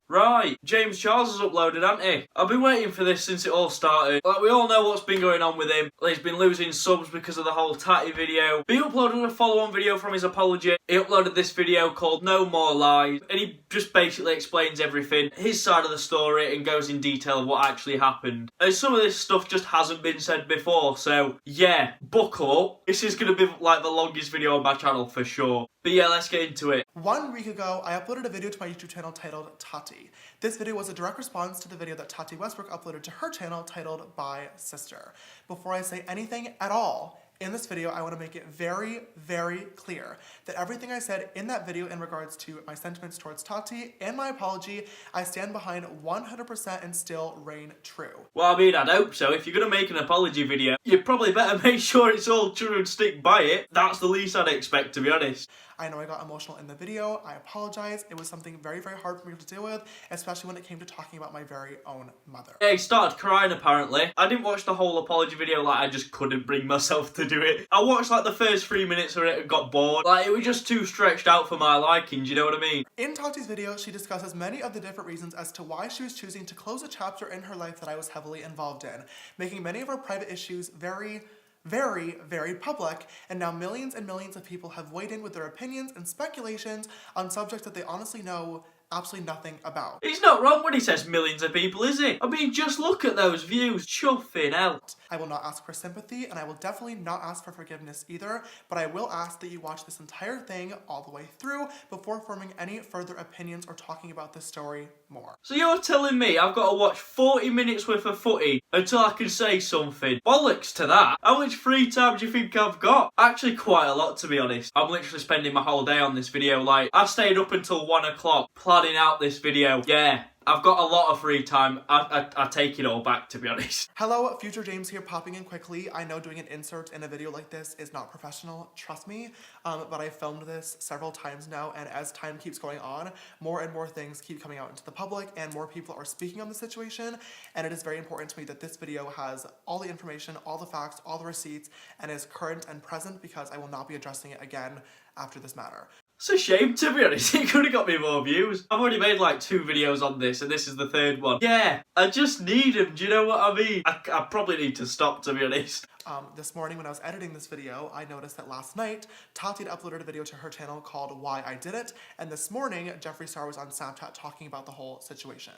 Right, James Charles has uploaded, hasn't he? I've been waiting for this since it all started. Like, we all know what's been going on with him. He's been losing subs because of the whole Tatty video. But he uploaded a follow-on video from his apology. He uploaded this video called No More Lies. And he just basically explains everything, his side of the story, and goes in detail of what actually happened. And some of this stuff just hasn't been said before, so yeah, buckle up. This is going to be like the longest video on my channel for sure. But yeah, let's get into it. 1 week ago, I uploaded a video to my YouTube channel titled Tati. This video was a direct response to the video that Tati Westbrook uploaded to her channel titled By Sister. Before I say anything at all in this video, I want to make it very, very clear that everything I said in that video in regards to my sentiments towards Tati and my apology, I stand behind 100% and still reign true. Well, I mean, I'd hope so. If you're going to make an apology video, you probably better make sure it's all true and stick by it. That's the least I'd expect, to be honest. I know I got emotional in the video, I apologize. It was something very, very hard for me to deal with, especially when it came to talking about my very own mother. Yeah, he started crying apparently. I didn't watch the whole apology video, like I just couldn't bring myself to do it. I watched like the first 3 minutes of it and got bored. Like it was just too stretched out for my liking, do you know what I mean? In Tati's video, she discusses many of the different reasons as to why she was choosing to close a chapter in her life that I was heavily involved in, making many of her private issues very, very public, and now millions and millions of people have weighed in with their opinions and speculations on subjects that they honestly know absolutely nothing about. He's not wrong when he says millions of people, is he? I mean, just look at those views, chuffing out. I will not ask for sympathy, and I will definitely not ask for forgiveness either, but I will ask that you watch this entire thing all the way through before forming any further opinions or talking about this story more. So you're telling me I've got to watch 40 minutes worth of footy until I can say something? Bollocks to that. How much free time do you think I've got? Actually quite a lot, to be honest. I'm literally spending my whole day on this video. Like, I stayed up until 1 o'clock planning out this video. Yeah, I've got a lot of free time. I take it all back, to be honest. Hello, Future James here, popping in quickly. I know doing an insert in a video like this is not professional, trust me, but I filmed this several times now, and as time keeps going on, more and more things keep coming out into the public, and more people are speaking on the situation, and it is very important to me that this video has all the information, all the facts, all the receipts, and is current and present, because I will not be addressing it again after this matter. It's a shame, to be honest. It could have got me more views. I've already made like 2 videos on this, and this is the 3rd one. Yeah, I just need them, do you know what I mean? I probably need to stop, to be honest. This morning when I was editing this video, I noticed that last night, Tati had uploaded a video to her channel called Why I Did It, and this morning, Jeffree Star was on Snapchat talking about the whole situation.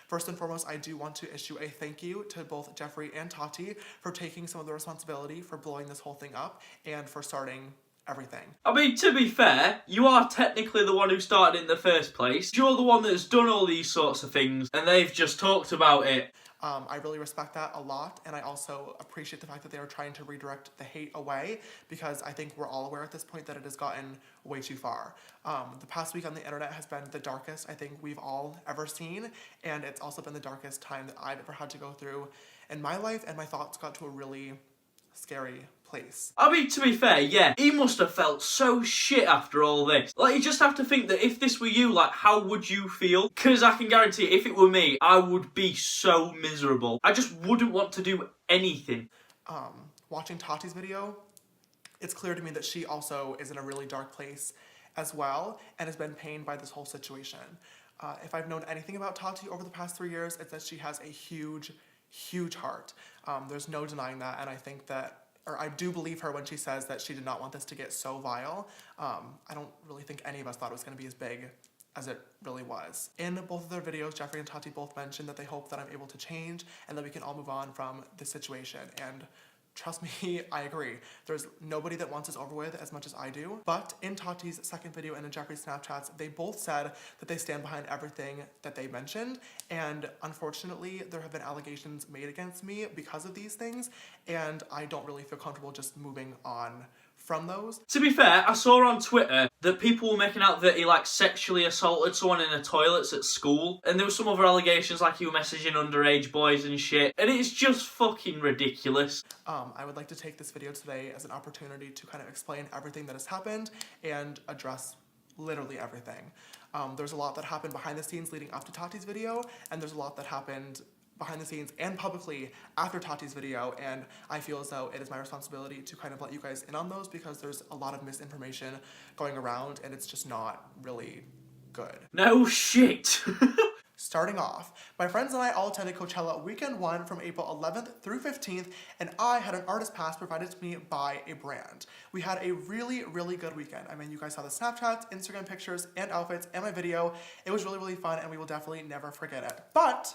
First and foremost, I do want to issue a thank you to both Jeffree and Tati for taking some of the responsibility for blowing this whole thing up, and for starting everything. I mean, to be fair, you are technically the one who started in the first place. You're the one that's done all these sorts of things, and they've just talked about it. I really respect that a lot, and I also appreciate the fact that they are trying to redirect the hate away, because I think we're all aware at this point that it has gotten way too far. The past week on the internet has been the darkest I think we've all ever seen, and it's also been the darkest time that I've ever had to go through in my life, and my thoughts got to a really scary place. I mean, to be fair, yeah, he must have felt so shit after all this. Like, you just have to think that if this were you, like, how would you feel? Because I can guarantee if it were me, I would be so miserable. I just wouldn't want to do anything. Watching Tati's video, it's clear to me that she also is in a really dark place as well, and has been pained by this whole situation. If I've known anything about Tati over the past 3 years, it's that she has a huge heart. There's no denying that, and I think that, or I do believe her when she says that she did not want this to get so vile. I don't really think any of us thought it was going to be as big as it really was. In both of their videos, Jeffree and Tati both mentioned that they hope that I'm able to change and that we can all move on from this situation, and trust me, I agree. There's nobody that wants this over with as much as I do. But in Tati's second video and in Jeffree's Snapchats, they both said that they stand behind everything that they mentioned. And unfortunately, there have been allegations made against me because of these things. And I don't really feel comfortable just moving on from those. To be fair, I saw on Twitter that people were making out that he like sexually assaulted someone in the toilets at school, and there were some other allegations like he was messaging underage boys and shit, and it's just fucking ridiculous. I would like to take this video today as an opportunity to kind of explain everything that has happened and address literally everything. There's a lot that happened behind the scenes leading up to Tati's video, and there's a lot that happened behind the scenes and publicly after Tati's video, and I feel as though it is my responsibility to kind of let you guys in on those because there's a lot of misinformation going around and it's just not really good. No shit. Starting off, my friends and I all attended Coachella weekend 1 from April 11th through 15th, and I had an artist pass provided to me by a brand. We had a really, really good weekend. I mean, you guys saw the Snapchats, Instagram pictures, and outfits, and my video. It was really, really fun, and we will definitely never forget it. But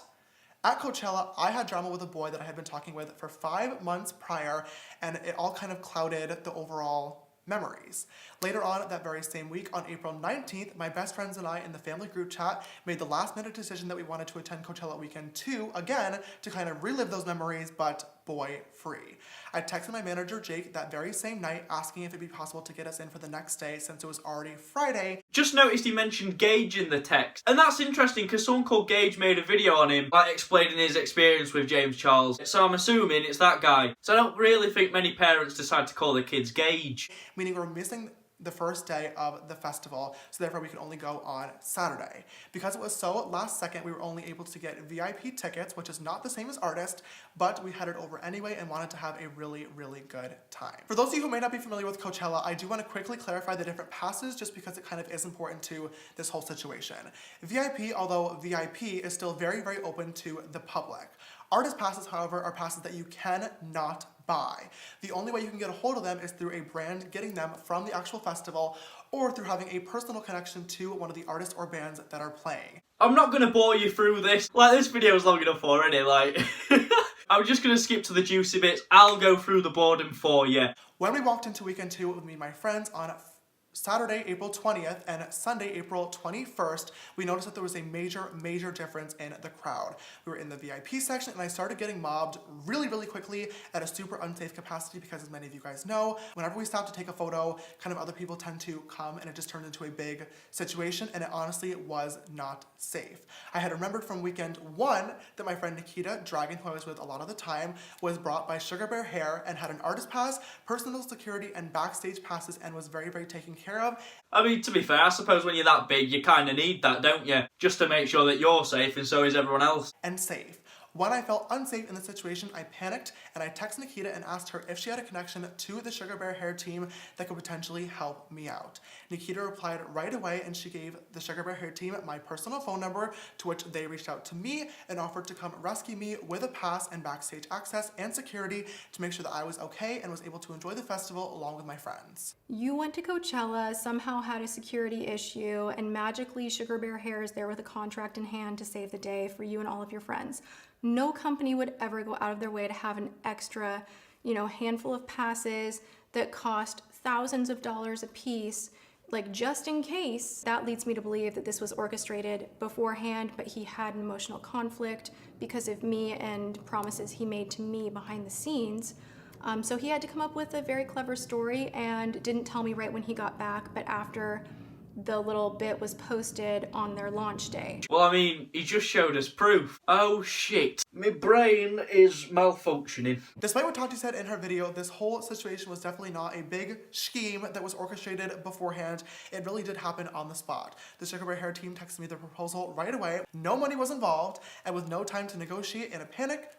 at Coachella, I had drama with a boy that I had been talking with for 5 months prior, and it all kind of clouded the overall memories. Later on that very same week, on April 19th, my best friends and I in the family group chat made the last minute decision that we wanted to attend Coachella weekend 2 again to kind of relive those memories, but boy free. I texted my manager Jake that very same night asking if it'd be possible to get us in for the next day since it was already Friday. Just noticed he mentioned Gage in the text. And that's interesting because someone called Gage made a video on him, like explaining his experience with James Charles. So I'm assuming it's that guy. So I don't really think many parents decide to call their kids Gage. Meaning we're missing the first day of the festival, so therefore we could only go on Saturday. Because it was so last second, we were only able to get VIP tickets, which is not the same as artist, but we headed over anyway and wanted to have a really, really good time. For those of you who may not be familiar with Coachella, I do want to quickly clarify the different passes just because it kind of is important to this whole situation. VIP, although VIP, is still very, very open to the public. Artist passes, however, are passes that you cannot buy. The only way you can get a hold of them is through a brand getting them from the actual festival or through having a personal connection to one of the artists or bands that are playing. I'm not going to bore you through this. Like, this video is long enough already, like... I'm just going to skip to the juicy bits. I'll go through the boredom for you. When we walked into weekend 2 with me and my friends on Saturday, April 20th and Sunday, April 21st, we noticed that there was a major difference in the crowd. We were in the VIP section and I started getting mobbed really, really quickly at a super unsafe capacity because, as many of you guys know, whenever we stop to take a photo, kind of other people tend to come and it just turned into a big situation, and it honestly was not safe. I had remembered from weekend 1 that my friend Nikita Dragon, who I was with a lot of the time, was brought by Sugar Bear Hair and had an artist pass, personal security, and backstage passes and was very, very taken care of. I mean, to be fair, I suppose when you're that big, you kind of need that, don't you? Just to make sure that you're safe and so is everyone else. And safe. When I felt unsafe in the situation, I panicked and I texted Nikita and asked her if she had a connection to the Sugar Bear Hair team that could potentially help me out. Nikita replied right away and she gave the Sugar Bear Hair team my personal phone number, to which they reached out to me and offered to come rescue me with a pass and backstage access and security to make sure that I was okay and was able to enjoy the festival along with my friends. You went to Coachella, somehow had a security issue, and magically Sugar Bear Hair is there with a contract in hand to save the day for you and all of your friends. No company would ever go out of their way to have an extra, handful of passes that cost thousands of dollars a piece, like just in case. That leads me to believe that this was orchestrated beforehand, but he had an emotional conflict because of me and promises he made to me behind the scenes. So he had to come up with a very clever story and didn't tell me right when he got back, but after the little bit was posted on their launch day. Well, I mean, he just showed us proof. Oh shit, my brain is malfunctioning. Despite what Tati said in her video, this whole situation was definitely not a big scheme that was orchestrated beforehand. It really did happen on the spot. The Sugar Bear Hair team texted me the proposal right away. No money was involved, and with no time to negotiate, in a panic,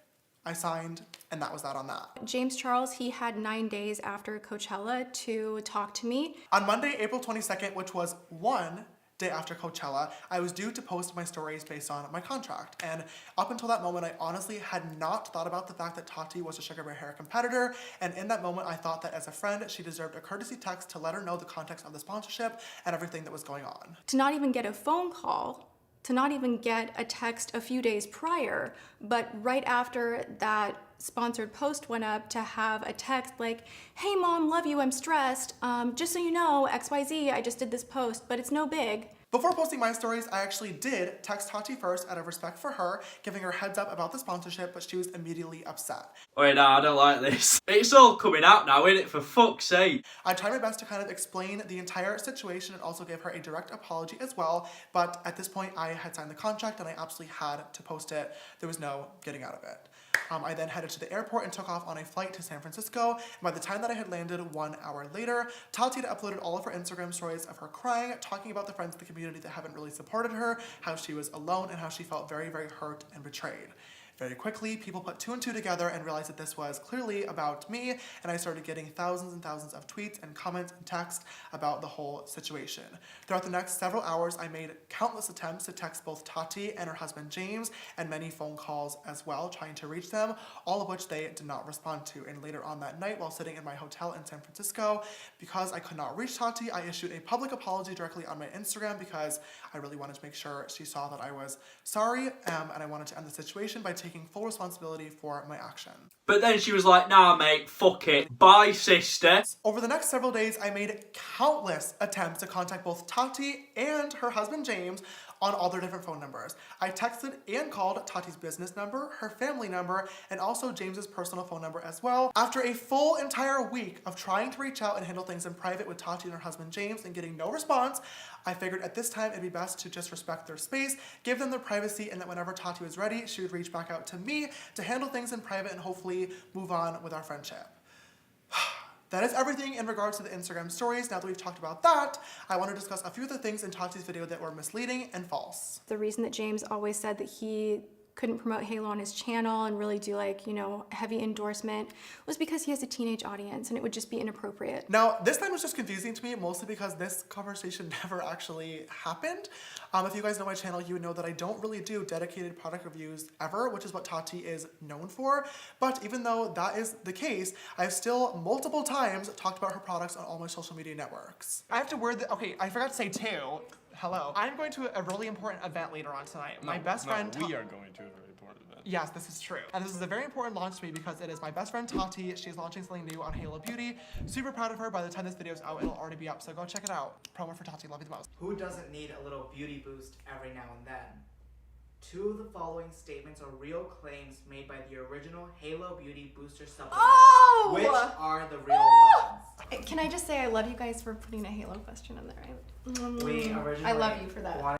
I signed, and that was that on that. James Charles, he had 9 days after Coachella to talk to me. On Monday, April 22nd, which was one day after Coachella, I was due to post my stories based on my contract. And up until that moment, I honestly had not thought about the fact that Tati was a Sugar Bear Hair competitor. And in that moment, I thought that as a friend, she deserved a courtesy text to let her know the context of the sponsorship and everything that was going on. To not even get a phone call, to not even get a text a few days prior, but right after that sponsored post went up, to have a text like, "Hey mom, love you, I'm stressed. Just so you know, XYZ, I just did this post, but it's no big." Before posting my stories, I actually did text Tati first out of respect for her, giving her heads up about the sponsorship, but she was immediately upset. Wait, no, I don't like this. It's all coming out now, isn't it? For fuck's sake. I tried my best to kind of explain the entire situation and also give her a direct apology as well, but at this point I had signed the contract and I absolutely had to post it. There was no getting out of it. I then headed to the airport and took off on a flight to San Francisco. And by the time that I had landed 1 hour later, Tati had uploaded all of her Instagram stories of her crying, talking about the friends in the community that haven't really supported her, how she was alone, and how she felt very, very hurt and betrayed. Very quickly, people put two and two together and realized that this was clearly about me, and I started getting thousands and thousands of tweets and comments and texts about the whole situation. Throughout the next several hours, I made countless attempts to text both Tati and her husband James, and many phone calls as well, trying to reach them, all of which they did not respond to. And later on that night, while sitting in my hotel in San Francisco, because I could not reach Tati, I issued a public apology directly on my Instagram because I really wanted to make sure she saw that I was sorry, and I wanted to end the situation by taking full responsibility for my action. But then she was like, nah mate, fuck it. Bye sister. Over the next several days, I made countless attempts to contact both Tati and her husband James on all their different phone numbers. I texted and called Tati's business number, her family number, and also James's personal phone number as well. After a full entire week of trying to reach out and handle things in private with Tati and her husband James and getting no response, I figured at this time it'd be best to just respect their space, give them their privacy, and that whenever Tati was ready, she would reach back out to me to handle things in private and hopefully move on with our friendship. That is everything in regards to the Instagram stories. Now that we've talked about that, I want to discuss a few of the things in Tati's video that were misleading and false. The reason that James always said that he couldn't promote Halo on his channel and really do like, you know, heavy endorsement was because he has a teenage audience and it would just be inappropriate. Now, this time was just confusing to me, mostly because this conversation never actually happened. If you guys know my channel, you would know that I don't really do dedicated product reviews ever, which is what Tati is known for. But even though that is the case, I've still multiple times talked about her products on all my social media networks. I have to word the, okay, I forgot to say too. Hello. I'm going to a really important event later on tonight. My best friend. We are going to a very important event. Yes, this is true. And this is a very important launch to me because it is my best friend Tati. She's launching something new on Halo Beauty. Super proud of her. By the time this video is out, it'll already be up. So go check it out. Promo for Tati. Love you the most. Who doesn't need a little beauty boost every now and then? Two of the following statements are real claims made by the original Halo Beauty Booster supplement. Oh! Which are the real ones? Can I just say I love you guys for putting a Halo question in there. We originally I love you for that.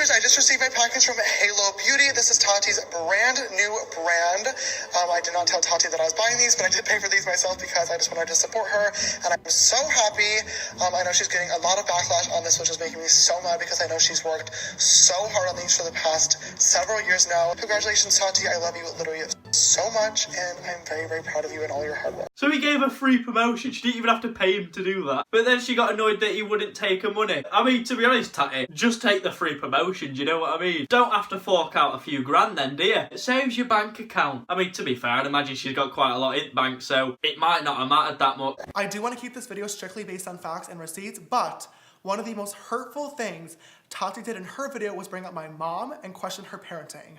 I just received my package from Halo Beauty. This is Tati's brand new brand. I did not tell Tati that I was buying these, but I did pay for these myself because I just wanted to support her, and I'm so happy. I know she's getting a lot of backlash on this, which is making me so mad because I know she's worked so hard on these for the past several years now. Congratulations, Tati. I love you literally so much, and I'm very, very proud of you and all your hard work. So he gave her free promotion. She didn't even have to pay him to do that. But then she got annoyed that he wouldn't take her money. I mean, to be honest, Tati, just take the free promotion. Do you know what I mean? Don't have to fork out a few grand then, do you? It saves your bank account. I mean, to be fair, I'd imagine she's got quite a lot in the bank, so it might not have mattered that much. I do want to keep this video strictly based on facts and receipts, but one of the most hurtful things Tati did in her video was bring up my mom and question her parenting.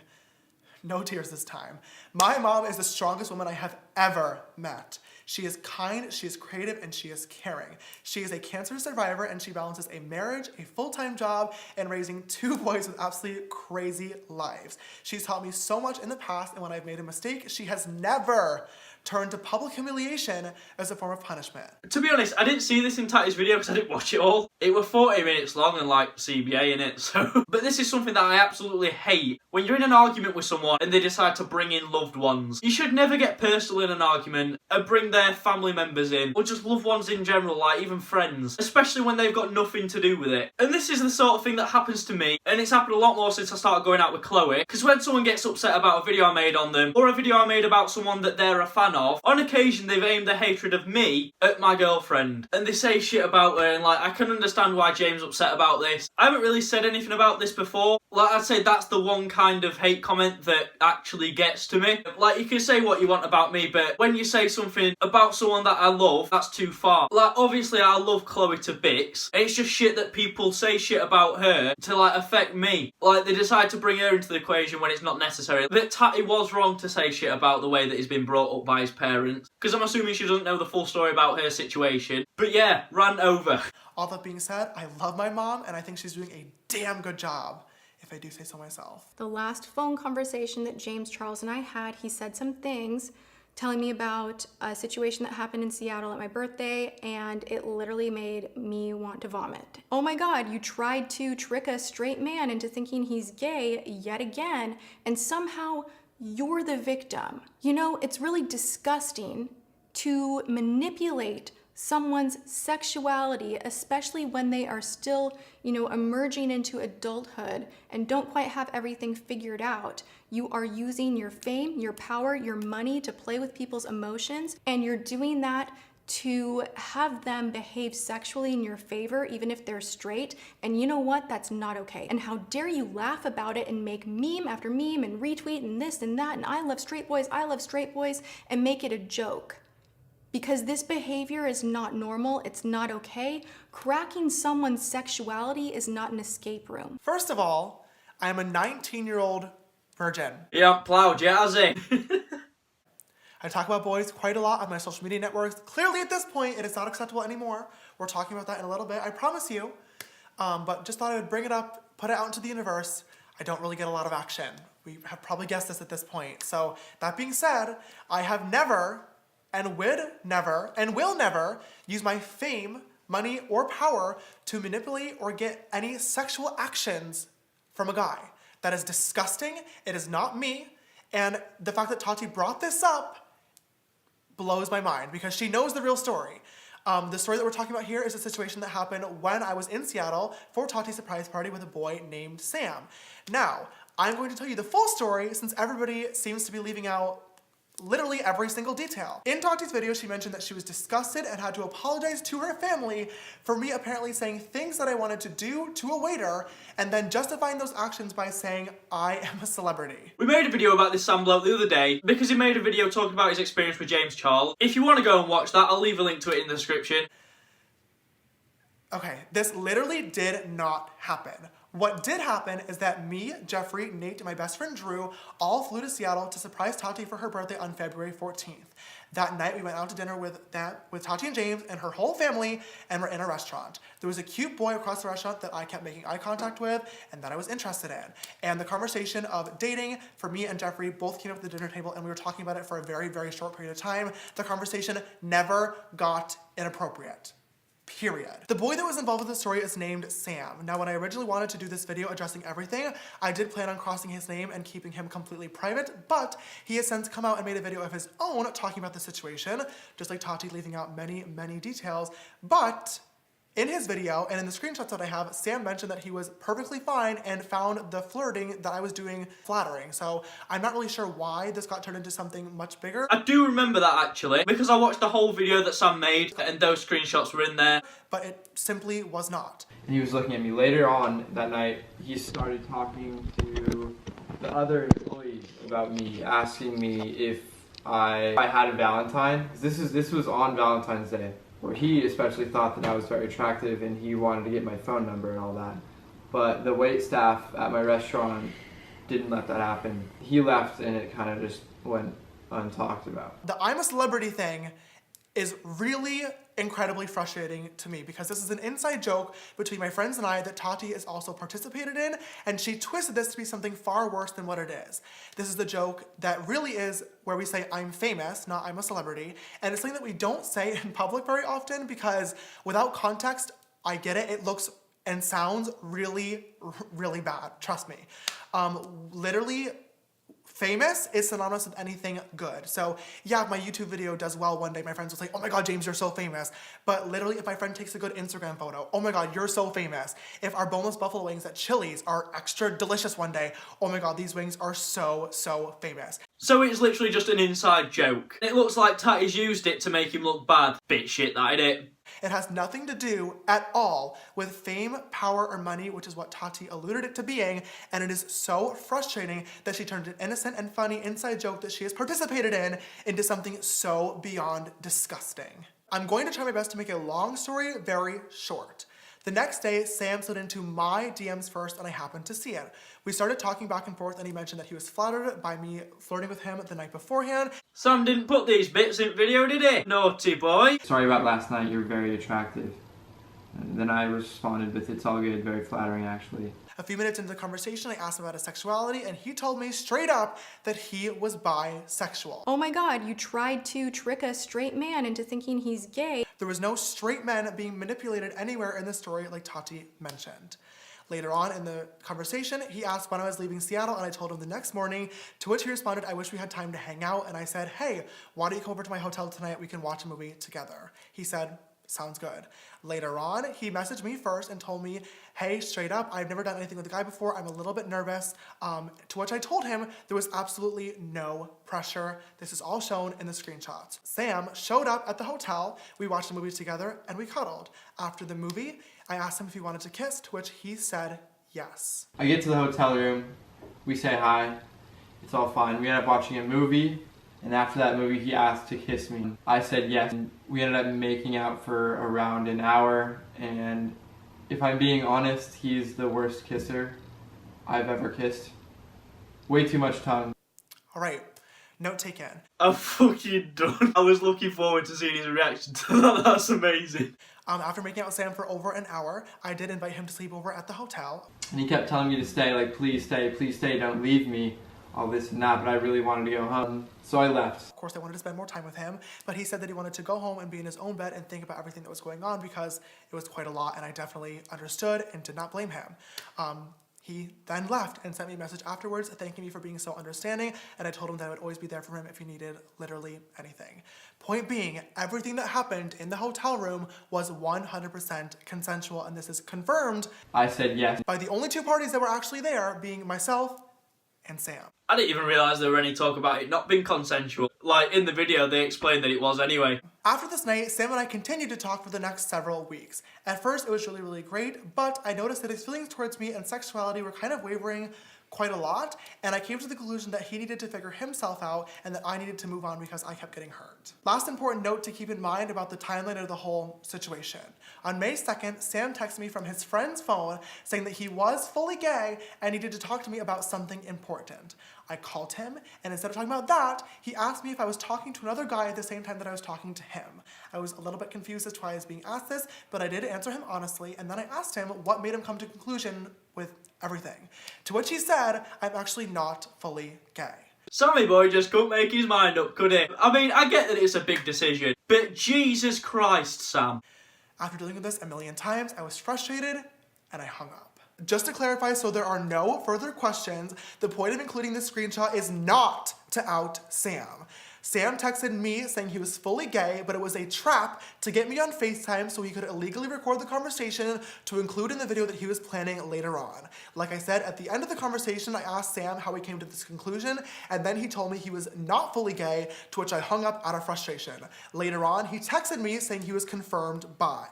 No tears this time. My mom is the strongest woman I have ever met. She is kind, she is creative, and she is caring. She is a cancer survivor, and she balances a marriage, a full-time job, and raising two boys with absolutely crazy lives. She's taught me so much in the past, and when I've made a mistake, she has never turned to public humiliation as a form of punishment. To be honest, I didn't see this in Tati's video because I didn't watch it all. It was 40 minutes long and like CBA in it, so. But this is something that I absolutely hate. When you're in an argument with someone and they decide to bring in loved ones, you should never get personal in an argument and bring their family members in, or just loved ones in general, like even friends, especially when they've got nothing to do with it. And this is the sort of thing that happens to me, and it's happened a lot more since I started going out with Chloe, because when someone gets upset about a video I made on them, or a video I made about someone that they're a fan of, on occasion they've aimed their hatred of me at my girlfriend, and they say shit about her, and like, I can understand why James upset about this. I haven't really said anything about this before. Like, I'd say that's the one kind of hate comment that actually gets to me. Like, you can say what you want about me, but when you say something about someone that I love, that's too far. Like, obviously I love Chloe to bits, and it's just shit that people say shit about her to like affect me. Like, they decide to bring her into the equation when it's not necessary. That Tati was wrong to say shit about the way that he's been brought up by his parents, because I'm assuming she doesn't know the full story about her situation. But yeah, rant over. All that being said, I love my mom, and I think she's doing a damn good job, if I do say so myself. The last phone conversation that James Charles and I had, he said some things telling me about a situation that happened in Seattle at my birthday, and it literally made me want to vomit. Oh my God, you tried to trick a straight man into thinking he's gay yet again, and somehow you're the victim. You know, it's really disgusting to manipulate someone's sexuality, especially when they are still, emerging into adulthood and don't quite have everything figured out. You are using your fame, your power, your money to play with people's emotions, and you're doing that to have them behave sexually in your favor, even if they're straight. And you know what? That's not okay. And how dare you laugh about it and make meme after meme and retweet and this and that and I love straight boys, and make it a joke. Because this behavior is not normal, it's not okay. Cracking someone's sexuality is not an escape room. First of all, I am a 19-year-old virgin. Yeah, plowed you, has he? I talk about boys quite a lot on my social media networks. Clearly at this point, it is not acceptable anymore. We're talking about that in a little bit, I promise you. But just thought I would bring it up, put it out into the universe. I don't really get a lot of action. We have probably guessed this at this point. So that being said, I have never and would never and will never use my fame, money, or power to manipulate or get any sexual actions from a guy. That is disgusting. It is not me. And the fact that Tati brought this up blows my mind because she knows the real story. The story that we're talking about here is a situation that happened when I was in Seattle for Tati's surprise party with a boy named Sam. Now, I'm going to tell you the full story since everybody seems to be leaving out literally every single detail. In Tati's video, she mentioned that she was disgusted and had to apologize to her family for me apparently saying things that I wanted to do to a waiter and then justifying those actions by saying I am a celebrity. We made a video about this Sam bloke the other day because he made a video talking about his experience with James Charles. If you want to go and watch that, I'll leave a link to it in the description. Okay, this literally did not happen. What did happen is that me, Jeffree, Nate, and my best friend Drew all flew to Seattle to surprise Tati for her birthday on February 14th. That night, we went out to dinner with Tati and James and her whole family, and we're in a restaurant. There was a cute boy across the restaurant that I kept making eye contact with and that I was interested in. And the conversation of dating for me and Jeffree both came up at the dinner table, and we were talking about it for a very, very short period of time. The conversation never got inappropriate. Period. The boy that was involved with the story is named Sam. Now, when I originally wanted to do this video addressing everything, I did plan on crossing his name and keeping him completely private, but he has since come out and made a video of his own talking about the situation, just like Tati leaving out many, many details. But in his video and in the screenshots that I have, Sam mentioned that he was perfectly fine and found the flirting that I was doing flattering. So I'm not really sure why this got turned into something much bigger. I do remember that actually, because I watched the whole video that Sam made and those screenshots were in there. But it simply was not. And he was looking at me. Later on that night, he started talking to the other employees about me, asking me if I had a Valentine. This was on Valentine's Day, where he especially thought that I was very attractive and he wanted to get my phone number and all that. But the wait staff at my restaurant didn't let that happen. He left and it kind of just went untalked about. The I'm a celebrity thing is really incredibly frustrating to me because this is an inside joke between my friends and I that Tati has also participated in, and she twisted this to be something far worse than what it is. This is the joke that really is where we say I'm famous, not I'm a celebrity, and it's something that we don't say in public very often because without context, I get it, it looks and sounds really, really bad, trust me. Literally, famous is synonymous with anything good. So yeah, if my YouTube video does well one day, my friends will say, oh my God, James, you're so famous. But literally, if my friend takes a good Instagram photo, oh my God, you're so famous. If our boneless buffalo wings at Chili's are extra delicious one day, oh my God, these wings are so, so famous. So it's literally just an inside joke. It looks like Tati's used it to make him look bad. Bit shit that, innit? It has nothing to do at all with fame, power, or money, which is what Tati alluded it to being, and it is so frustrating that she turned an innocent and funny inside joke that she has participated in into something so beyond disgusting. I'm going to try my best to make a long story very short. The next day, Sam slid into my DMs first, and I happened to see it. We started talking back and forth, and he mentioned that he was flattered by me flirting with him the night beforehand. Sam didn't put these bits in video, did he? Naughty boy. Sorry about last night, you're very attractive. And then I responded with, it's all good, very flattering actually. A few minutes into the conversation, I asked him about his sexuality, and he told me straight up that he was bisexual. Oh my God, you tried to trick a straight man into thinking he's gay. There was no straight men being manipulated anywhere in the story like Tati mentioned. Later on in the conversation, he asked when I was leaving Seattle, and I told him the next morning, to which he responded, I wish we had time to hang out, and I said, hey, why don't you come over to my hotel tonight? We can watch a movie together. He said, Sounds good. Later on, he messaged me first and told me, hey, straight up, I've never done anything with a guy before. I'm a little bit nervous. To which I told him there was absolutely no pressure. This is all shown in the screenshots. Sam showed up at the hotel. We watched a movie together and we cuddled. After the movie, I asked him if he wanted to kiss, to which he said yes. I get to the hotel room. We say hi. It's all fine. We end up watching a movie. And after that movie, he asked to kiss me. I said yes. And we ended up making out for around an hour. And if I'm being honest, he's the worst kisser I've ever kissed. Way too much tongue. All right, note taken. I'm fucking done. I was looking forward to seeing his reaction to that. That's amazing. After making out with Sam for over an hour, I did invite him to sleep over at the hotel. And he kept telling me to stay, like, please stay, don't leave me. All this and that, but I really wanted to go home. So I left. Of course, I wanted to spend more time with him, but he said that he wanted to go home and be in his own bed and think about everything that was going on because it was quite a lot, and I definitely understood and did not blame him. He then left and sent me a message afterwards thanking me for being so understanding, and I told him that I would always be there for him if he needed literally anything. Point being, everything that happened in the hotel room was 100% consensual, and this is confirmed. I said yes. By the only two parties that were actually there being myself and Sam. I didn't even realise there were any talk about it not being consensual. Like, in the video, they explained that it was anyway. After this night, Sam and I continued to talk for the next several weeks. At first, it was really great, but I noticed that his feelings towards me and sexuality were kind of wavering quite a lot, and I came to the conclusion that he needed to figure himself out and that I needed to move on because I kept getting hurt. Last important note to keep in mind about the timeline of the whole situation. On May 2nd, Sam texted me from his friend's phone saying that he was fully gay and needed to talk to me about something important. I called him, and instead of talking about that, he asked me if I was talking to another guy at the same time that I was talking to him. I was a little bit confused as to why I was being asked this, but I did answer him honestly, and then I asked him what made him come to a conclusion with everything. To which he said, I'm actually not fully gay. Sammy boy just couldn't make his mind up, could he? I mean, I get that it's a big decision, but Jesus Christ, Sam. After dealing with this a million times, I was frustrated, and I hung up. Just to clarify, so there are no further questions, the point of including this screenshot is not to out Sam. Sam texted me saying he was fully gay, but it was a trap to get me on FaceTime so he could illegally record the conversation to include in the video that he was planning later on. Like I said, at the end of the conversation, I asked Sam how he came to this conclusion, and then he told me he was not fully gay, to which I hung up out of frustration. Later on, he texted me saying he was confirmed bi.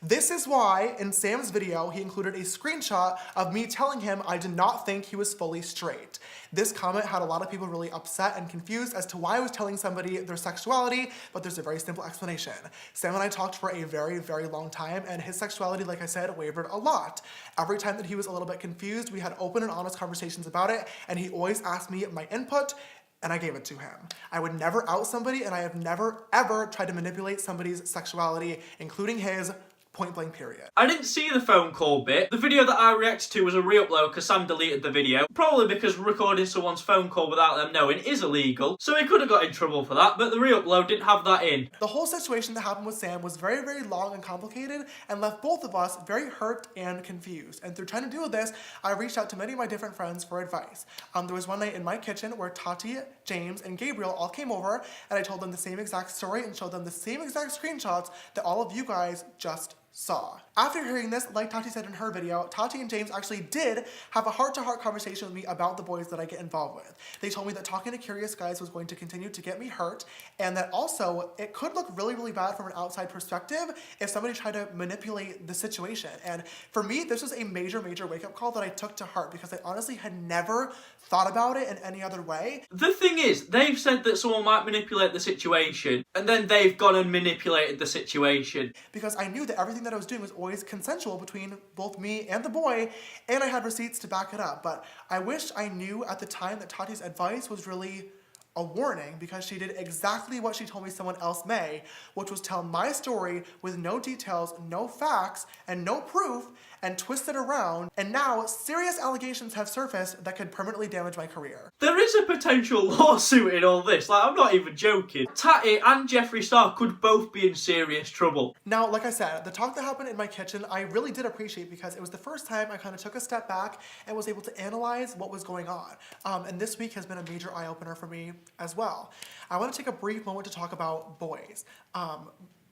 This is why, in Sam's video, he included a screenshot of me telling him I did not think he was fully straight. This comment had a lot of people really upset and confused as to why I was telling somebody their sexuality, but there's a very simple explanation. Sam and I talked for a very long time, and his sexuality, like I said, wavered a lot. Every time that he was a little bit confused, we had open and honest conversations about it, and he always asked me my input, and I gave it to him. I would never out somebody, and I have never, ever tried to manipulate somebody's sexuality, including his. Point blank period. I didn't see the phone call bit. The video that I reacted to was a re-upload because Sam deleted the video. Probably because recording someone's phone call without them knowing is illegal. So he could have got in trouble for that, but the re-upload didn't have that in. The whole situation that happened with Sam was very long and complicated and left both of us very hurt and confused. And through trying to deal with this, I reached out to many of my different friends for advice. There was one night in my kitchen where Tati, James, and Gabriel all came over, and I told them the same exact story and showed them the same exact screenshots that all of you guys just saw. After hearing this, like Tati said in her video, Tati and James actually did have a heart-to-heart conversation with me about the boys that I get involved with. They told me that talking to curious guys was going to continue to get me hurt, and that also it could look really bad from an outside perspective if somebody tried to manipulate the situation. And for me, this was a major wake-up call that I took to heart because I honestly had never thought about it in any other way. The thing is, they've said that someone might manipulate the situation, and then they've gone and manipulated the situation. Because I knew that everything that I was doing was always consensual between both me and the boy, and I had receipts to back it up. But I wish I knew at the time that Tati's advice was really a warning, because she did exactly what she told me someone else may, which was tell my story with no details, no facts, and no proof, and twist it around, and now serious allegations have surfaced that could permanently damage my career. There is a potential lawsuit in all this, like I'm not even joking. Tati and Jeffree Star could both be in serious trouble. Now, like I said, the talk that happened in my kitchen, I really did appreciate because it was the first time I kind of took a step back and was able to analyze what was going on. And this week has been a major eye-opener for me as well. I want to take a brief moment to talk about boys.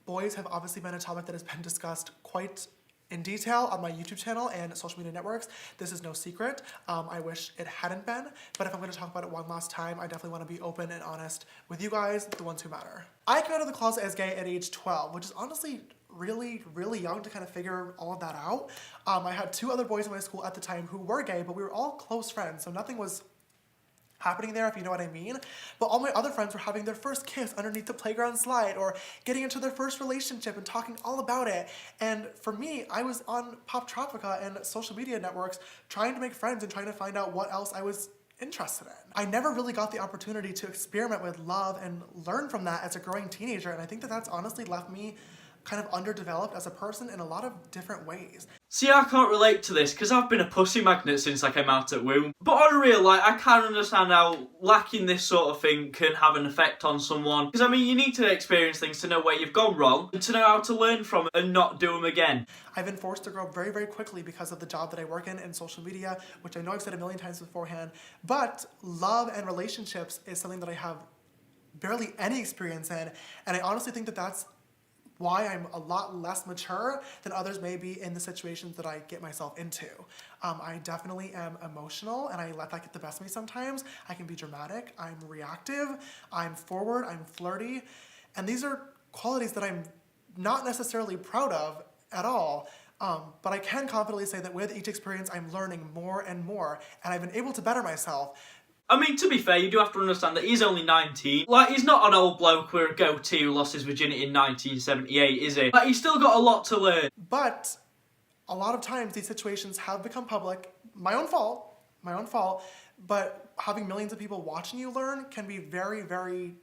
boys have obviously been a topic that has been discussed quite in detail on my YouTube channel and social media networks. This is no secret. I wish it hadn't been, but if I'm going to talk about it one last time, I definitely want to be open and honest with you guys, the ones who matter. I came out of the closet as gay at age 12, which is honestly really, really young to kind of figure all of that out. I had 2 other boys in my school at the time who were gay, but we were all close friends, so nothing was happening there, if you know what I mean. But all my other friends were having their first kiss underneath the playground slide or getting into their first relationship and talking all about it. And for me, I was on Pop Tropica and social media networks trying to make friends and trying to find out what else I was interested in. I never really got the opportunity to experiment with love and learn from that as a growing teenager, and I think that that's honestly left me kind of underdeveloped as a person in a lot of different ways. See, I can't relate to this because I've been a pussy magnet since I came out at womb. But on a real, I can understand how lacking this sort of thing can have an effect on someone. Because, I mean, you need to experience things to know where you've gone wrong and to know how to learn from it and not do them again. I've been forced to grow very, very quickly because of the job that I work in social media, which I know I've said a million times beforehand. But love and relationships is something that I have barely any experience in. And I honestly think that that's why I'm a lot less mature than others may be in the situations that I get myself into. I definitely am emotional and I let that get the best of me sometimes. I can be dramatic, I'm reactive, I'm forward, I'm flirty, and these are qualities that I'm not necessarily proud of at all. But I can confidently say that with each experience, I'm learning more and more, and I've been able to better myself. I mean, to be fair, you do have to understand that he's only 19. Like, he's not an old bloke with a goatee who lost his virginity in 1978, is he? Like, he's still got a lot to learn. But a lot of times these situations have become public. My own fault, but having millions of people watching you learn can be very, very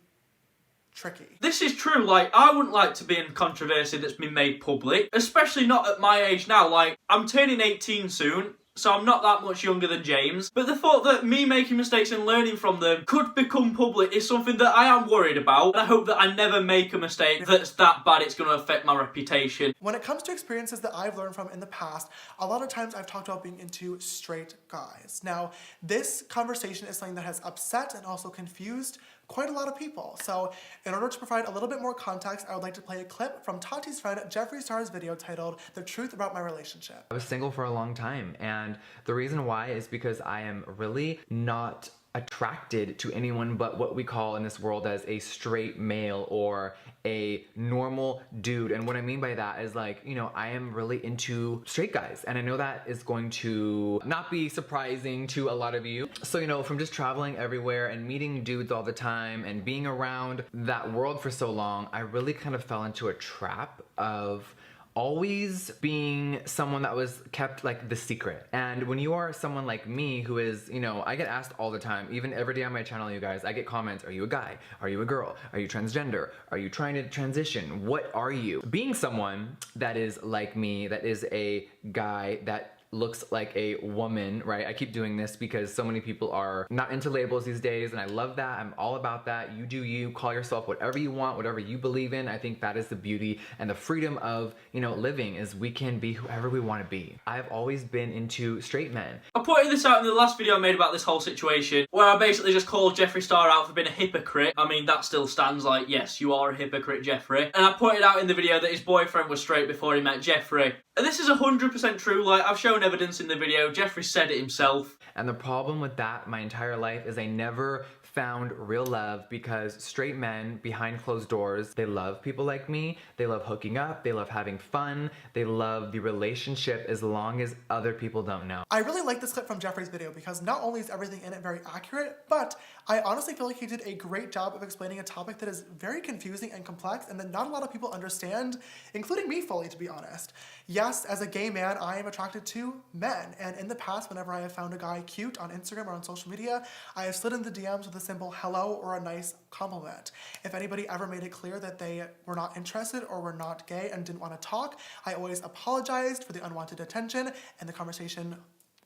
tricky. This is true, like, I wouldn't like to be in controversy that's been made public, especially not at my age now. Like, I'm turning 18 soon, so I'm not that much younger than James. But the thought that me making mistakes and learning from them could become public is something that I am worried about. And I hope that I never make a mistake that's that bad it's going to affect my reputation. When it comes to experiences that I've learned from in the past, a lot of times I've talked about being into straight guys. Now, this conversation is something that has upset and also confused quite a lot of people. So in order to provide a little bit more context, I would like to play a clip from Tati's friend Jeffree Star's video titled "The Truth About My Relationship." I was single for a long time, and the reason why is because I am really not attracted to anyone but what we call in this world as a straight male or a normal dude. And what I mean by that is, like, you know, I am really into straight guys, and I know that is going to not be surprising to a lot of you. So, you know, from just traveling everywhere and meeting dudes all the time and being around that world for so long, I really kind of fell into a trap of always being someone that was kept like the secret. And when you are someone like me who is, you know, I get asked all the time, even every day on my channel, you guys, I get comments, are you a guy? Are you a girl? Are you transgender? Are you trying to transition? What are you? Being someone that is like me, that is a guy that looks like a woman, right? I keep doing this because so many people are not into labels these days, and I love that. I'm all about that. You do you, call yourself whatever you want, whatever you believe in. I think that is the beauty and the freedom of, you know, living, is we can be whoever we want to be. I've always been into straight men. I pointed this out in the last video I made about this whole situation, where I basically just called Jeffree Star out for being a hypocrite. I mean, that still stands, like, yes, you are a hypocrite, Jeffree. And I pointed out in the video that his boyfriend was straight before he met Jeffree. And this is 100% true. Like, I've shown evidence in the video. Jeffree said it himself. And the problem with that my entire life is I never found real love, because straight men behind closed doors, they love people like me, they love hooking up, they love having fun, they love the relationship as long as other people don't know. I really like this clip from Jeffree's video because not only is everything in it very accurate, but I honestly feel like he did a great job of explaining a topic that is very confusing and complex and that not a lot of people understand, including me fully, to be honest. Yes, as a gay man, I am attracted to men, and in the past, whenever I have found a guy cute on Instagram or on social media, I have slid in the DMs with a simple hello or a nice compliment. If anybody ever made it clear that they were not interested or were not gay and didn't want to talk, I always apologized for the unwanted attention, and the conversation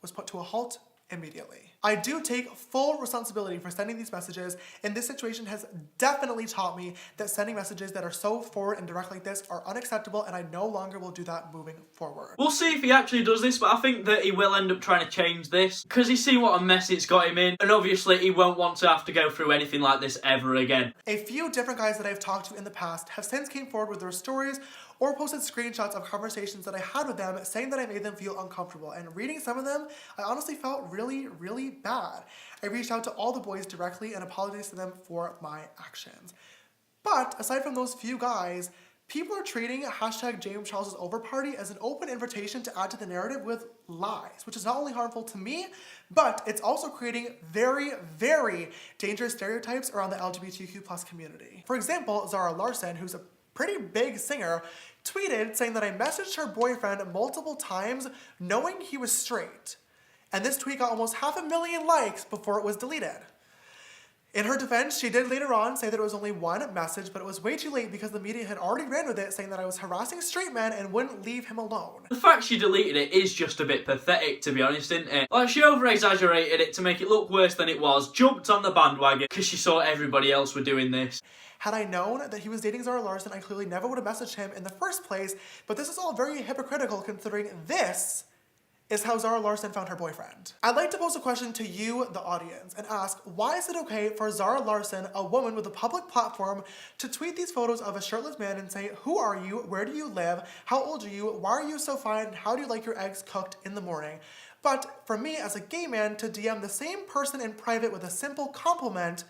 was put to a halt immediately. I do take full responsibility for sending these messages, and this situation has definitely taught me that sending messages that are so forward and direct like this are unacceptable, and I no longer will do that moving forward. We'll see if he actually does this, but I think that he will end up trying to change this because he's seen what a mess it's got him in, and obviously he won't want to have to go through anything like this ever again. A few different guys that I've talked to in the past have since came forward with their stories or posted screenshots of conversations that I had with them saying that I made them feel uncomfortable, and reading some of them, I honestly felt really, really bad. I reached out to all the boys directly and apologized to them for my actions. But aside from those few guys, people are treating hashtag James Charles' over party as an open invitation to add to the narrative with lies, which is not only harmful to me, but it's also creating very, very dangerous stereotypes around the LGBTQ+ community. For example, Zara Larsson, who's a pretty big singer, tweeted saying that I messaged her boyfriend multiple times knowing he was straight. And this tweet got almost 500,000 likes before it was deleted. In her defense, she did later on say that it was only one message, but it was way too late because the media had already ran with it, saying that I was harassing straight men and wouldn't leave him alone. The fact she deleted it is just a bit pathetic, to be honest, isn't it? Like, she over-exaggerated it to make it look worse than it was, jumped on the bandwagon because she saw everybody else were doing this. Had I known that he was dating Zara Larsson, I clearly never would have messaged him in the first place, but this is all very hypocritical considering this is how Zara Larsson found her boyfriend. I'd like to pose a question to you, the audience, and ask, why is it okay for Zara Larsson, a woman with a public platform, to tweet these photos of a shirtless man and say, who are you, where do you live, how old are you, why are you so fine, and how do you like your eggs cooked in the morning? But for me, as a gay man, to DM the same person in private with a simple compliment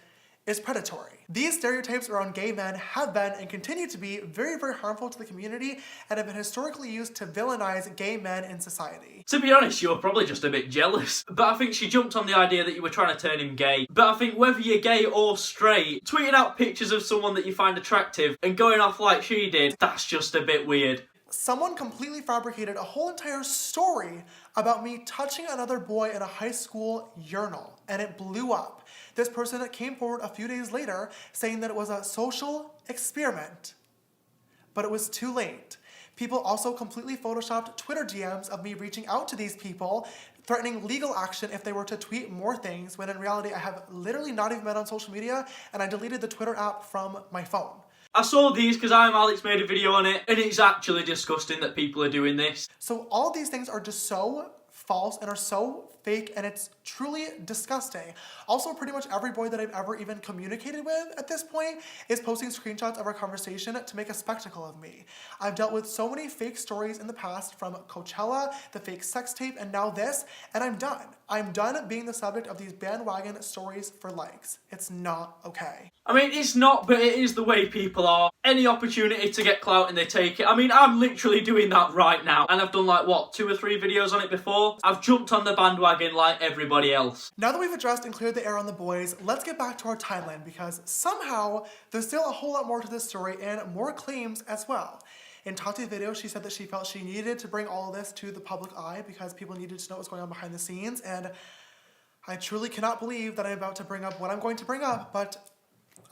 is predatory. These stereotypes around gay men have been and continue to be very, very harmful to the community and have been historically used to villainize gay men in society. To be honest, you were probably just a bit jealous. But I think she jumped on the idea that you were trying to turn him gay. But I think whether you're gay or straight, tweeting out pictures of someone that you find attractive and going off like she did, that's just a bit weird. Someone completely fabricated a whole entire story about me touching another boy in a high school urinal, and it blew up. This person came forward a few days later saying that it was a social experiment, but it was too late. People also completely photoshopped Twitter DMs of me reaching out to these people, threatening legal action if they were to tweet more things, when in reality I have literally not even been on social media, and I deleted the Twitter app from my phone. I saw these because Alex made a video on it, and it's actually disgusting that people are doing this. So all these things are just so false and are so fake, and it's truly disgusting. Also, pretty much every boy that I've ever even communicated with at this point is posting screenshots of our conversation to make a spectacle of me. I've dealt with so many fake stories in the past, from Coachella, the fake sex tape, and now this, and I'm done. I'm done being the subject of these bandwagon stories for likes. It's not okay. I mean, it's not, but it is the way people are. Any opportunity to get clout and they take it. I mean, I'm literally doing that right now. And I've done like, what, 2 or 3 videos on it before? I've jumped on the bandwagon like everybody else. Now that we've addressed and cleared the air on the boys, let's get back to our timeline, because somehow there's still a whole lot more to this story and more claims as well. In Tati's video, she said that she felt she needed to bring all of this to the public eye because people needed to know what's going on behind the scenes, and I truly cannot believe that I'm about to bring up what I'm going to bring up, but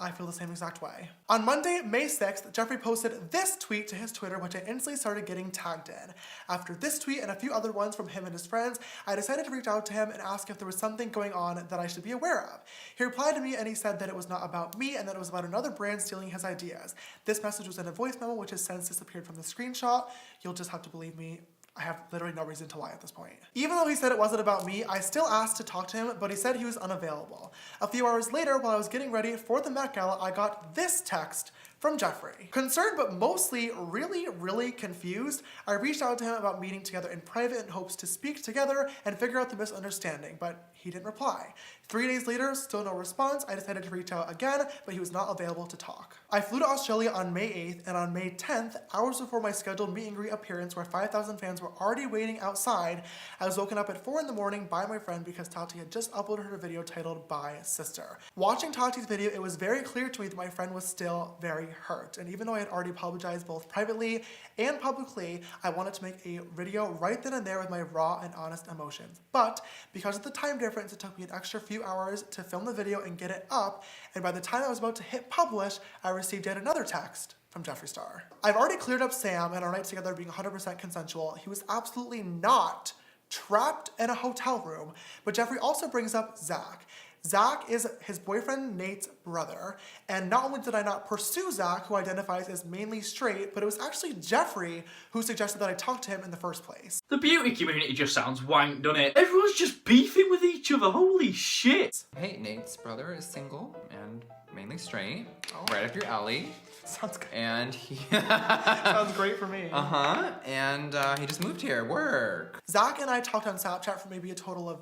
I feel the same exact way. On Monday, May 6th, Jeffree posted this tweet to his Twitter, which I instantly started getting tagged in. After this tweet and a few other ones from him and his friends, I decided to reach out to him and ask if there was something going on that I should be aware of. He replied to me and he said that it was not about me and that it was about another brand stealing his ideas. This message was in a voice memo, which has since disappeared from the screenshot. You'll just have to believe me. I have literally no reason to lie at this point. Even though he said it wasn't about me, I still asked to talk to him, but he said he was unavailable. A few hours later, while I was getting ready for the Met Gala, I got this text from Jeffree. Concerned but mostly really confused, I reached out to him about meeting together in private in hopes to speak together and figure out the misunderstanding, but he didn't reply. 3 days later, still no response. I decided to reach out again, but he was not available to talk. I flew to Australia on May 8th, and on May 10th, hours before my scheduled meet and greet appearance where 5,000 fans were already waiting outside, I was woken up at 4 in the morning by my friend because Tati had just uploaded her video titled "Bye Sister." Watching Tati's video, it was very clear to me that my friend was still very hurt, and even though I had already apologized both privately and publicly, I wanted to make a video right then and there with my raw and honest emotions. But because of the time difference, it took me an extra few hours to film the video and get it up, and by the time I was about to hit publish, I received yet another text from Jeffree Star. I've already cleared up Sam and our night together being 100% consensual. He was absolutely not trapped in a hotel room. But Jeffree also brings up Zach. Zach is his boyfriend Nate's brother, and not only did I not pursue Zach, who identifies as mainly straight, but it was actually Jeffree who suggested that I talk to him in the first place. The beauty community just sounds wank, doesn't it? Everyone's just beefing with each other, holy shit! Hey, Nate's brother is single and mainly straight, right up your alley. Sounds good. And he... Sounds great for me. Uh-huh, and he just moved here, work. Zach and I talked on Snapchat for maybe a total of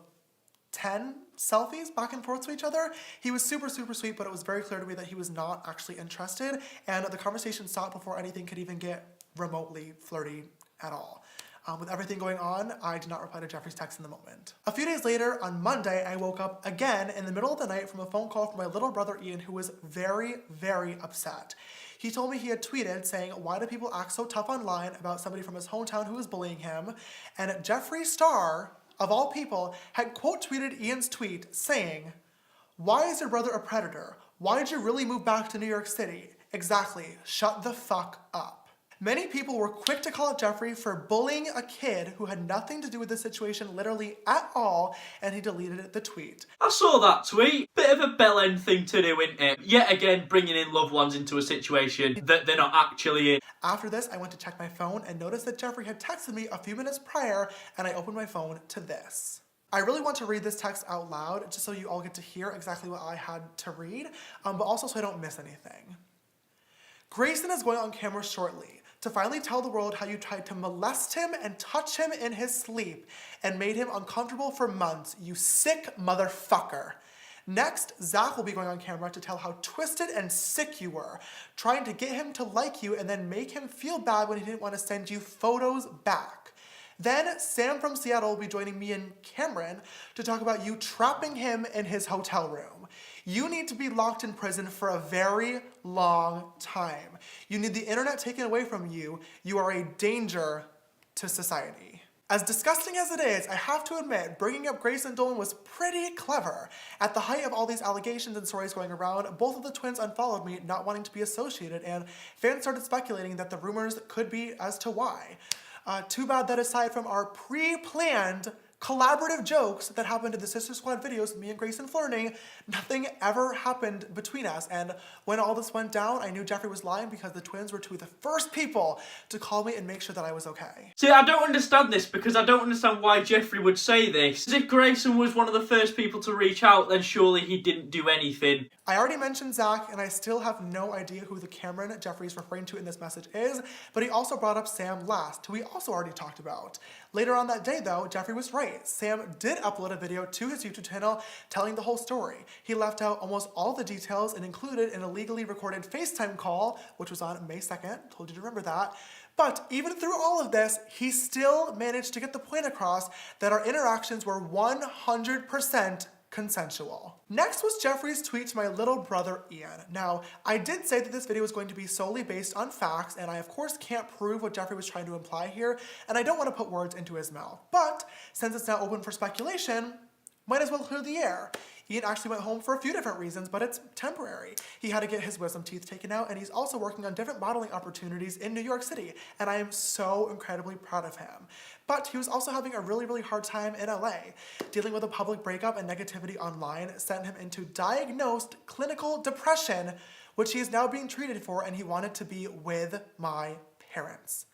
10 selfies back and forth to each other. He was super, super sweet, but it was very clear to me that he was not actually interested, and the conversation stopped before anything could even get remotely flirty at all. With everything going on, I did not reply to Jeffree's text in the moment. A few days later, on Monday, I woke up again in the middle of the night from a phone call from my little brother Ian, who was very, very upset. He told me he had tweeted saying, "Why do people act so tough online about somebody from his hometown who was bullying him?" And Jeffree Star, of all people, had quote tweeted Ian's tweet saying, "Why is your brother a predator? Why did you really move back to New York City? Exactly, shut the fuck up." Many people were quick to call out Jeffree for bullying a kid who had nothing to do with the situation literally at all, and he deleted the tweet. I saw that tweet. Bit of a bell end thing to do, isn't it? Yet again, bringing in loved ones into a situation that they're not actually in. After this, I went to check my phone and noticed that Jeffree had texted me a few minutes prior, and I opened my phone to this. I really want to read this text out loud, just so you all get to hear exactly what I had to read, but also so I don't miss anything. "Grayson is going on camera shortly to finally tell the world how you tried to molest him and touch him in his sleep and made him uncomfortable for months, you sick motherfucker. Next, Zach will be going on camera to tell how twisted and sick you were, trying to get him to like you and then make him feel bad when he didn't want to send you photos back. Then Sam from Seattle will be joining me and Cameron to talk about you trapping him in his hotel room. You need to be locked in prison for a very long time. You need the internet taken away from you. You are a danger to society." As disgusting as it is, I have to admit, bringing up Grayson Dolan was pretty clever. At the height of all these allegations and stories going around, both of the twins unfollowed me, not wanting to be associated, and fans started speculating that the rumors could be as to why. Too bad that aside from our pre-planned collaborative jokes that happened in the Sister Squad videos, me and Grayson flirting, nothing ever happened between us. And when all this went down, I knew Jeffree was lying because the twins were two of the first people to call me and make sure that I was okay. See, I don't understand this because I don't understand why Jeffree would say this. If Grayson was one of the first people to reach out, then surely he didn't do anything. I already mentioned Zach, and I still have no idea who the Cameron Jeffree is referring to in this message is, but he also brought up Sam last, who we also already talked about. Later on that day, though, Jeffree was right. Sam did upload a video to his YouTube channel telling the whole story. He left out almost all the details and included an illegally recorded FaceTime call, which was on May 2nd, told you to remember that. But even through all of this, he still managed to get the point across that our interactions were 100% consensual. Next was Jeffree's tweet to my little brother Ian. Now, I did say that this video was going to be solely based on facts, and I of course can't prove what Jeffree was trying to imply here, and I don't want to put words into his mouth. But since it's now open for speculation, might as well clear the air. Ian actually went home for a few different reasons, but it's temporary. He had to get his wisdom teeth taken out, and he's also working on different modeling opportunities in New York City, and I am so incredibly proud of him. But he was also having a really, really hard time in LA. Dealing with a public breakup and negativity online sent him into diagnosed clinical depression, which he is now being treated for, and he wanted to be with my parents.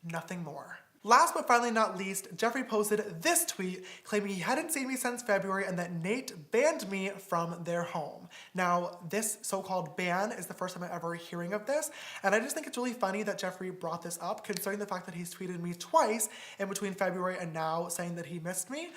Nothing more. Last but finally not least, Jeffree posted this tweet claiming he hadn't seen me since February and that Nate banned me from their home. Now, this so-called ban is the first time I'm ever hearing of this, and I just think it's really funny that Jeffree brought this up, considering the fact that he's tweeted me twice in between February and now saying that he missed me.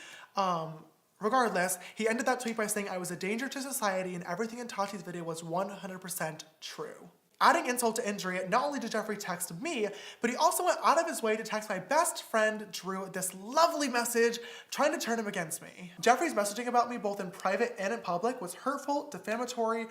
Regardless, he ended that tweet by saying I was a danger to society and everything in Tati's video was 100% true. Adding insult to injury, not only did Jeffree text me, but he also went out of his way to text my best friend, Drew, this lovely message trying to turn him against me. Jeffree's messaging about me both in private and in public was hurtful, defamatory,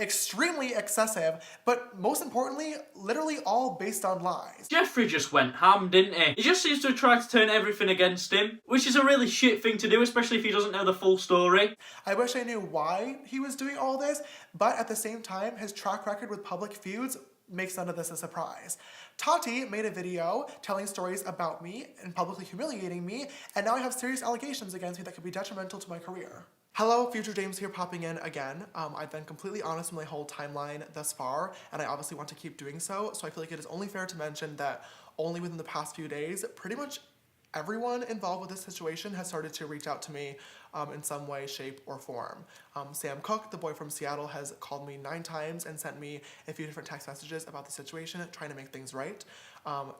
extremely excessive, but most importantly, literally all based on lies. Jeffree just went ham, didn't he? He just seems to have tried to turn everything against him, which is a really shit thing to do, especially if he doesn't know the full story. I wish I knew why he was doing all this, but at the same time, his track record with public feuds makes none of this a surprise. Tati made a video telling stories about me and publicly humiliating me, and now I have serious allegations against me that could be detrimental to my career. Hello, Future James here popping in again. I've been completely honest with my whole timeline thus far, and I obviously want to keep doing so I feel like it is only fair to mention that only within the past few days, pretty much everyone involved with this situation has started to reach out to me in some way, shape, or form. Sam Cook, the boy from Seattle, has called me 9 times and sent me a few different text messages about the situation, trying to make things right.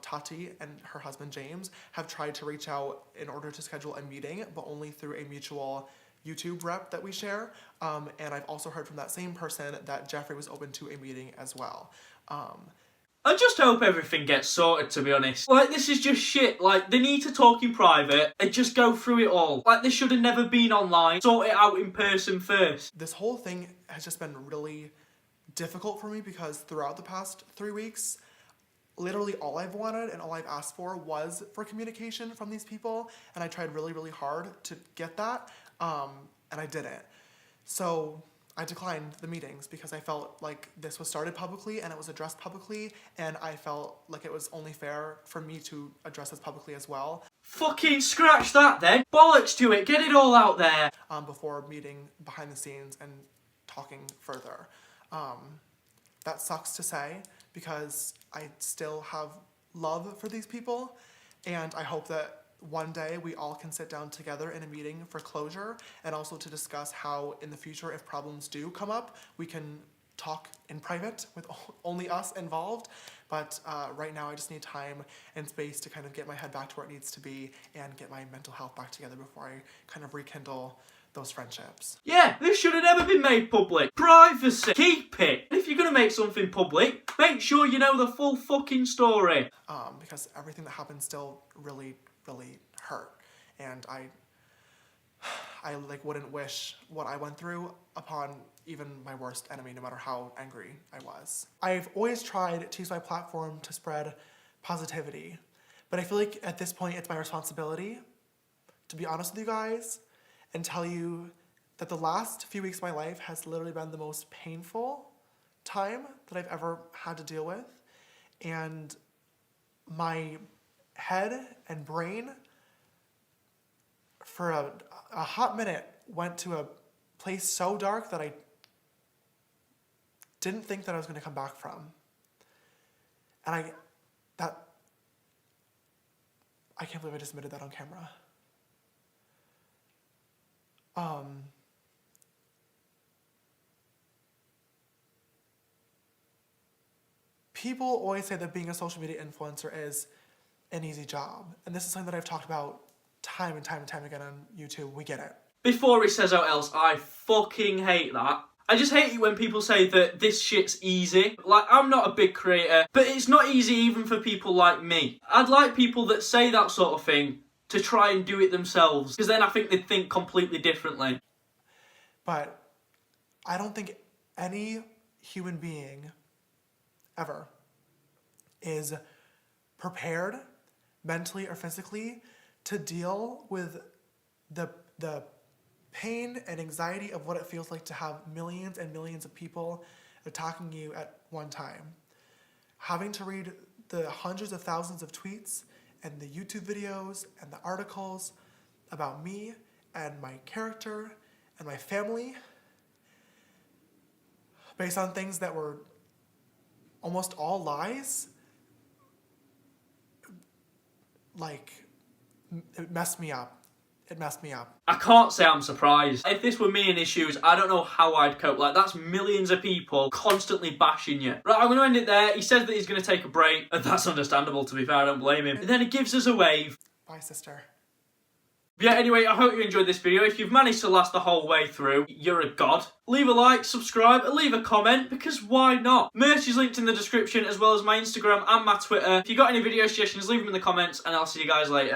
Tati and her husband James have tried to reach out in order to schedule a meeting, but only through a mutual YouTube rep that we share. And I've also heard from that same person that Jeffree was open to a meeting as well. I just hope everything gets sorted, to be honest. Like, this is just shit. Like, they need to talk in private and just go through it all. Like, they should have never been online. Sort it out in person first. This whole thing has just been really difficult for me because throughout the past 3 weeks, literally all I've wanted and all I've asked for was for communication from these people, and I tried really, really hard to get that, and I didn't. So I declined the meetings because I felt like this was started publicly and it was addressed publicly, and I felt like it was only fair for me to address this publicly as well. Fucking scratch that then. Bollocks to it. Get it all out there. Before meeting behind the scenes and talking further. That sucks to say because I still have love for these people, and I hope that one day we all can sit down together in a meeting for closure and also to discuss how in the future, if problems do come up, we can talk in private with only us involved. But right now I just need time and space to kind of get my head back to where it needs to be and get my mental health back together before I kind of rekindle those friendships. Yeah, this should have never been made public. Privacy. Keep it. If you're gonna make something public, make sure you know the full fucking story. Because everything that happened still really hurt, and I like wouldn't wish what I went through upon even my worst enemy, no matter how angry I was. I've always tried to use my platform to spread positivity, but I feel like at this point it's my responsibility to be honest with you guys and tell you that the last few weeks of my life has literally been the most painful time that I've ever had to deal with, and my head and brain for a hot minute went to a place so dark that I didn't think that I was going to come back from. And I can't believe I just admitted that on camera. People always say that being a social media influencer is an easy job. And this is something that I've talked about time and time again on YouTube. We get it. Before he says out else, I fucking hate that. I just hate it when people say that this shit's easy. Like, I'm not a big creator, but it's not easy even for people like me. I'd like people that say that sort of thing to try and do it themselves, because then I think they'd think completely differently. But I don't think any human being ever is prepared mentally or physically to deal with the pain and anxiety of what it feels like to have millions and millions of people attacking you at one time. Having to read the hundreds of thousands of tweets and the YouTube videos and the articles about me and my character and my family based on things that were almost all lies, like, it messed me up. It messed me up. I can't say I'm surprised. If this were me in his shoes, I don't know how I'd cope. Like, that's millions of people constantly bashing you. Right, I'm going to end it there. He says that he's going to take a break. And that's understandable, to be fair. I don't blame him. And then he gives us a wave. Bye, sister. Yeah, anyway, I hope you enjoyed this video. If you've managed to last the whole way through, you're a god. Leave a like, subscribe, and leave a comment, because why not? Merch is linked in the description, as well as my Instagram and my Twitter. If you got any video suggestions, leave them in the comments, and I'll see you guys later.